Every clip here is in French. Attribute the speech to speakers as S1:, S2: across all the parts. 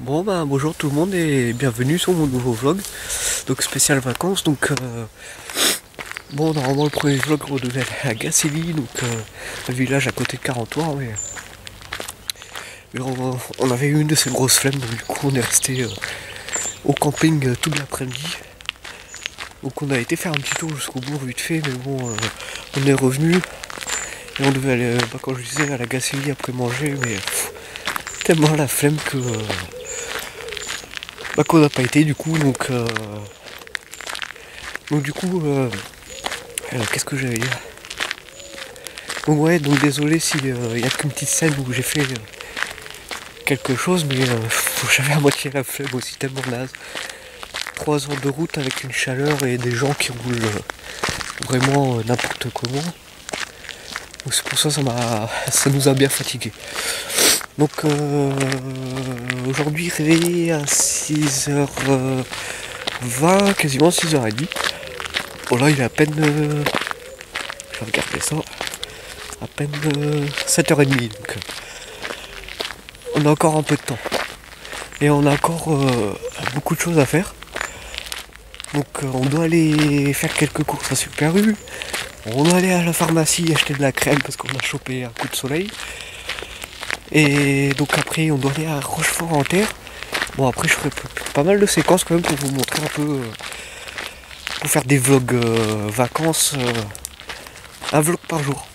S1: Bon bah bonjour tout le monde et bienvenue sur mon nouveau vlog, donc spécial vacances. Donc bon, normalement le premier vlog on devait aller à Gacilly, donc le village à côté de Carentoire, mais on avait eu une de ces grosses flemmes, donc du coup on est resté au camping toute l'après-midi. Donc on a été faire un petit tour jusqu'au bourg vite fait, mais bon on est revenu et on devait aller, comme je disais, à la Gacilly après manger, mais tellement la flemme que qu'on n'a pas été du coup. Donc du coup qu'est-ce que j'allais dire, donc ouais, donc désolé si il y a qu'une petite scène où j'ai fait quelque chose, mais j'avais à moitié la flemme aussi, tellement naze. 3 heures de route avec une chaleur et des gens qui roulent vraiment n'importe comment. Donc c'est pour ça ça nous a bien fatigué. Donc aujourd'hui réveillé à 6h20, quasiment 6h30. Bon là il est à peine, je vais regarder ça, à peine 7h30, donc on a encore un peu de temps. Et on a encore beaucoup de choses à faire. Donc on doit aller faire quelques courses à Super U. On doit aller à la pharmacie acheter de la crème parce qu'on a chopé un coup de soleil. Et donc après on doit aller à Rochefort-en-Terre. Bon, après je ferai pas mal de séquences quand même pour vous montrer un peu, pour faire des vlogs vacances, un vlog par jour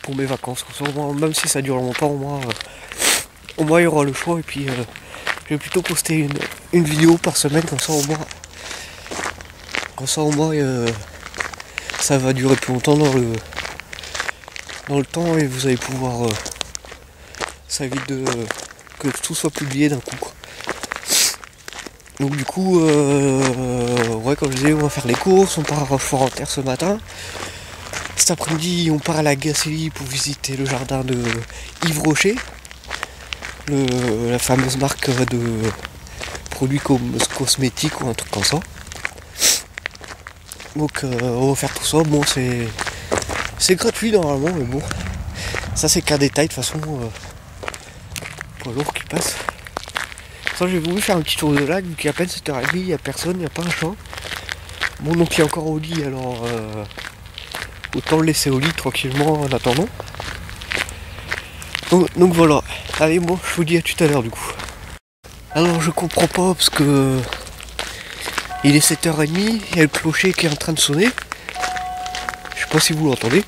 S1: pour mes vacances. Même si ça dure longtemps, au moins il y aura le choix. Et puis je vais plutôt poster une vidéo par semaine, comme ça au moins ça va durer plus longtemps dans le temps, et vous allez pouvoir, ça évite que tout soit publié d'un coup, quoi. Donc du coup ouais, comme je disais, on va faire les courses, on part à Rochefort-en-Terre ce matin. Cet après-midi on part à la Gacilly pour visiter le jardin de Yves Rocher, la fameuse marque de produits cosmétiques ou un truc comme ça. Donc on va faire tout ça. Bon, c'est gratuit normalement, mais bon, ça c'est qu'un détail de toute façon, poids lourd qui passe. Ça, j'ai voulu faire un petit tour de lac, vu qu'il y a à peine 7h30, il n'y a personne, il n'y a pas un chat. Bon, donc il est encore au lit, alors autant le laisser au lit tranquillement en attendant. Donc voilà. Allez, bon, je vous dis à tout à l'heure du coup. Alors je comprends pas parce que il est 7h30, il y a le clocher qui est en train de sonner. Je sais pas si vous l'entendez.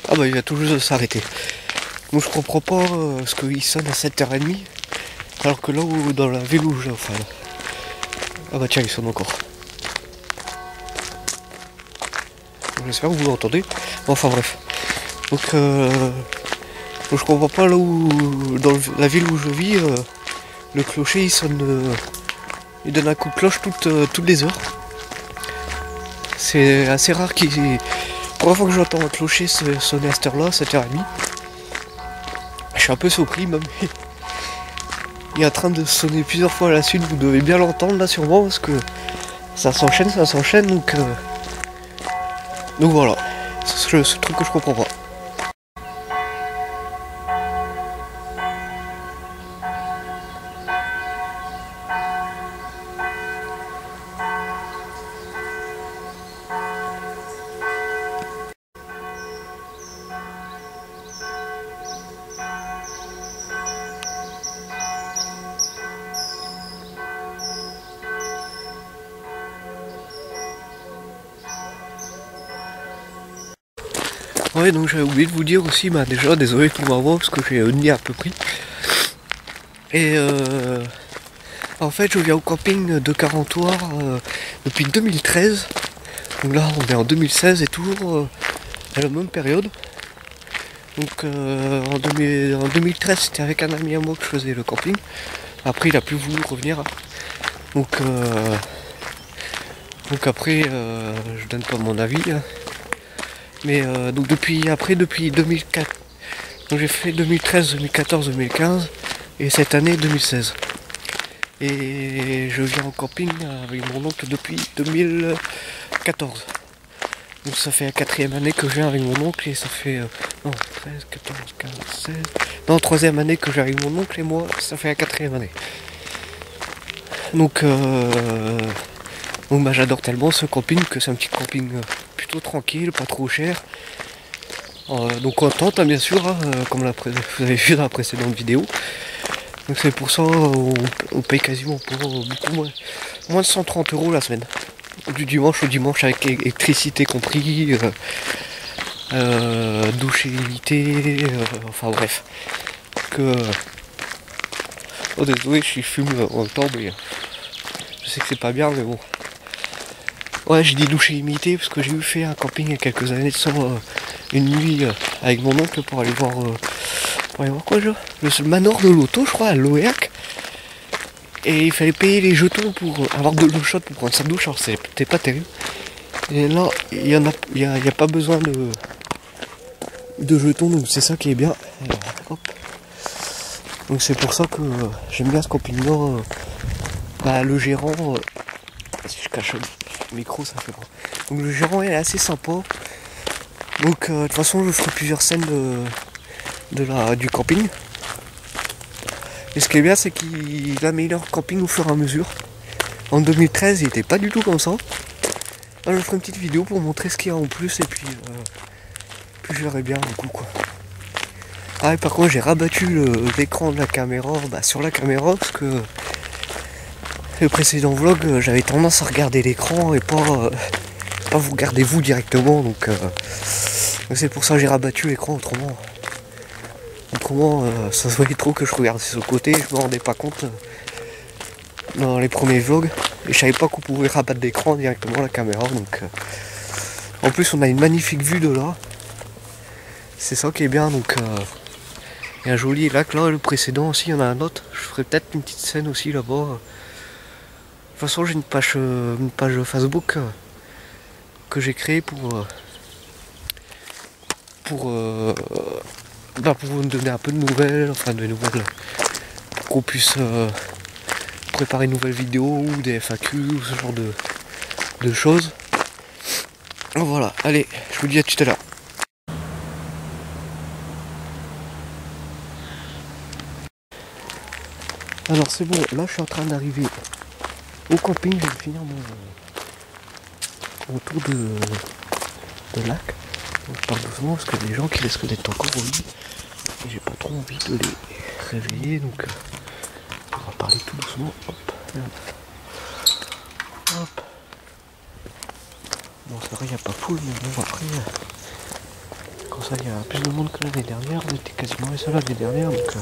S1: Ah bah il va tout juste de s'arrêter. Donc je comprends pas ce qu'il sonne à 7h30. Alors que là où dans la ville où enfin là. Ah bah tiens, il sonne encore. J'espère que vous l'entendez. Enfin bref. Donc je comprends pas là où dans la ville où je vis, le clocher il sonne, il donne un coup de cloche toutes les heures. C'est assez rare première fois que j'entends un clocher sonner à cette heure-là, 7h30. Je suis un peu surpris même. Il est en train de sonner plusieurs fois à la suite, vous devez bien l'entendre là sûrement parce que ça s'enchaîne, donc voilà. C'est le truc que je comprends pas. Ouais, donc j'avais oublié de vous dire aussi, déjà désolé pour ma voix parce que j'ai un nez un peu pris. Et en fait je viens au camping de Carentoire depuis 2013. Donc là on est en 2016 et toujours à la même période. Donc en 2013 c'était avec un ami à moi que je faisais le camping. Après il a plus voulu revenir. Donc après je donne pas mon avis. Mais donc depuis 2004. Donc j'ai fait 2013, 2014, 2015 et cette année 2016. Et je viens en camping avec mon oncle depuis 2014. Donc ça fait la 4e année que je viens avec mon oncle et ça fait... non, 13, 14, 15, 16... Non, 3e année que je viens avec mon oncle et moi, ça fait la 4e année. Donc, bah, j'adore tellement ce camping que c'est un petit camping plutôt tranquille, pas trop cher. Donc en tente hein, bien sûr, hein, comme vous avez vu dans la précédente vidéo. Donc c'est pour ça on paye quasiment pour beaucoup moins de 130 € la semaine. Du dimanche au dimanche avec électricité compris, douche illimitée, enfin bref. Oh désolé je fume en même temps mais je sais que c'est pas bien mais bon. Ouais j'ai dit douche illimitée parce que j'ai eu fait un camping il y a quelques années de ça, une nuit avec mon oncle pour aller voir quoi déjà le manoir de l'auto je crois à Loéac. Et il fallait payer les jetons pour avoir de l'eau chaude pour prendre sa douche, alors c'était pas terrible. Et là, il y a pas besoin de jetons, donc c'est ça qui est bien. Alors, hop. Donc c'est pour ça que j'aime bien ce camping-là. Bah, le gérant, si je cache le micro, ça fait pas. Donc le gérant est assez sympa. Donc de toute façon, je ferai plusieurs scènes du camping. Et ce qui est bien, c'est qu'il améliore le camping au fur et à mesure. En 2013, il était pas du tout comme ça. Là, je ferai une petite vidéo pour montrer ce qu'il y a en plus et puis je verrai bien du coup quoi. Ah et par contre j'ai rabattu l'écran de la caméra sur la caméra parce que le précédent vlog j'avais tendance à regarder l'écran et pas vous regarder vous directement donc c'est pour ça que j'ai rabattu l'écran autrement ça se voyait trop que je regardais sur le côté, je me rendais pas compte dans les premiers vlogs et je savais pas qu'on pouvait rabattre l'écran directement à la caméra donc en plus on a une magnifique vue de là, c'est ça qui est bien donc il y a un joli lac là, le précédent aussi il y en a un autre, je ferai peut-être une petite scène aussi là-bas. De toute façon j'ai une page Facebook que j'ai créée pour vous donner un peu de nouvelles, pour qu'on puisse préparer une nouvelle vidéo ou des FAQ ou ce genre de choses. Donc voilà, allez, je vous dis à tout à l'heure. Alors c'est bon, là je suis en train d'arriver au camping, je vais finir mon tour de lac. Donc je parle doucement parce qu'il y a des gens qui risquent d'être encore au lit. Et j'ai pas trop envie de les réveiller donc on va parler tout doucement. Hop. Hop. Bon c'est vrai il n'y a pas full mais bon après quand ça il y a plus de monde que l'année dernière, on était quasiment les seuls l'année dernière donc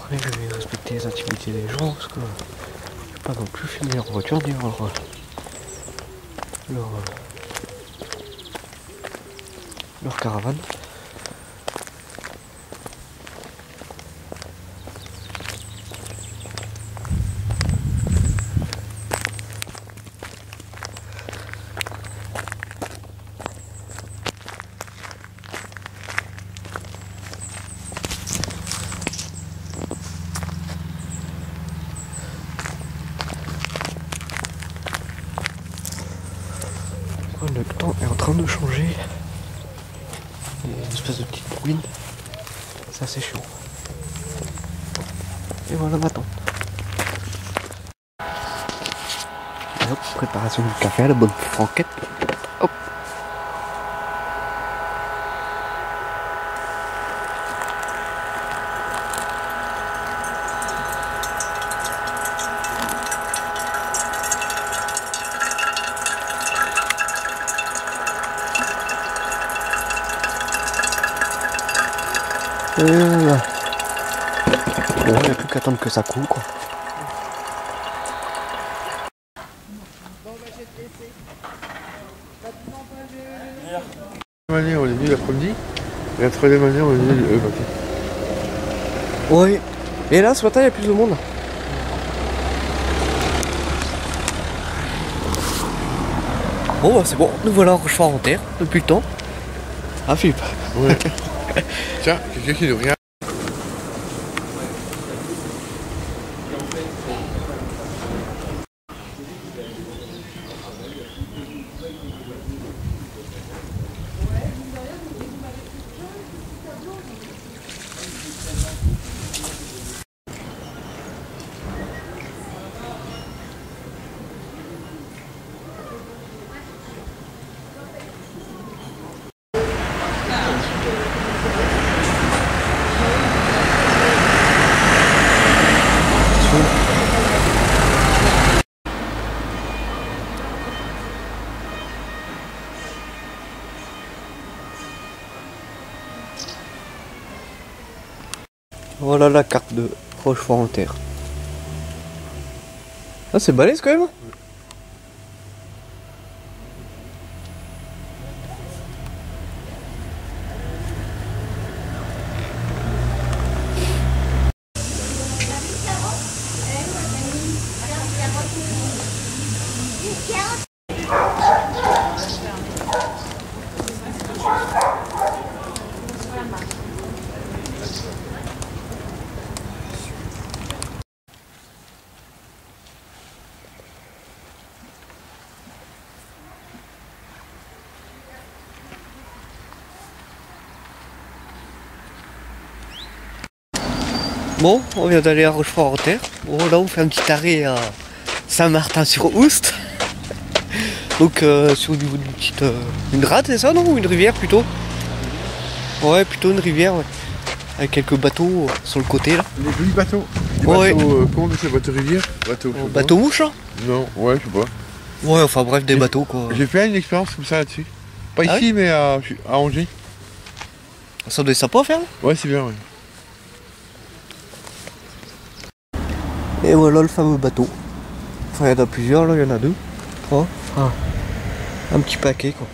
S1: après je vais respecter les intimités des gens parce que je ne vais pas non plus filmer leur voiture ni leur caravane. Le temps est en train de changer. Il y a une espèce de petite bruine. C'est assez chiant. Et voilà ma tente. Et hop, préparation du café à la bonne franquette. Hop. Et voilà. Bon, il n'y a plus qu'à attendre que ça coule quoi.
S2: Manière, on est venu l'après-midi, et la troisième manière, on est venu le matin.
S1: Oui. Et là, ce matin, il y a plus de monde. Bon, bah c'est bon. Nous voilà en Rochefort en terre depuis le temps. Ah, Philippe.
S2: Ouais. Tiens, quelqu'un qui nous regarde.
S1: Voilà la carte de Rochefort-en-Terre. Ah, c'est balèze quand même. Bon, on vient d'aller à Rochefort-en-Terre. Bon, là, on fait un petit arrêt à Saint-Martin-sur-Oust. Donc, c'est au niveau d'une petite... une rade, c'est ça, non? Ou une rivière, plutôt? Ouais, plutôt une rivière, ouais. Avec quelques bateaux sur le côté, là.
S2: Les jolis bateaux. Des
S1: Ouais.
S2: bateaux, comment on dit ça, bateau rivière?
S1: Bateau mouche, là?
S2: Non, ouais, je sais pas.
S1: Ouais, enfin bref, des bateaux, quoi.
S2: J'ai fait une expérience comme ça là-dessus. Pas
S1: Ah
S2: ici, mais à Angers.
S1: Ça doit être sympa à faire, là.
S2: Ouais, c'est bien, ouais.
S1: Et voilà le fameux bateau. Enfin, il y en a plusieurs, là, il y en a deux. Oh. Ah. Un petit paquet, quoi.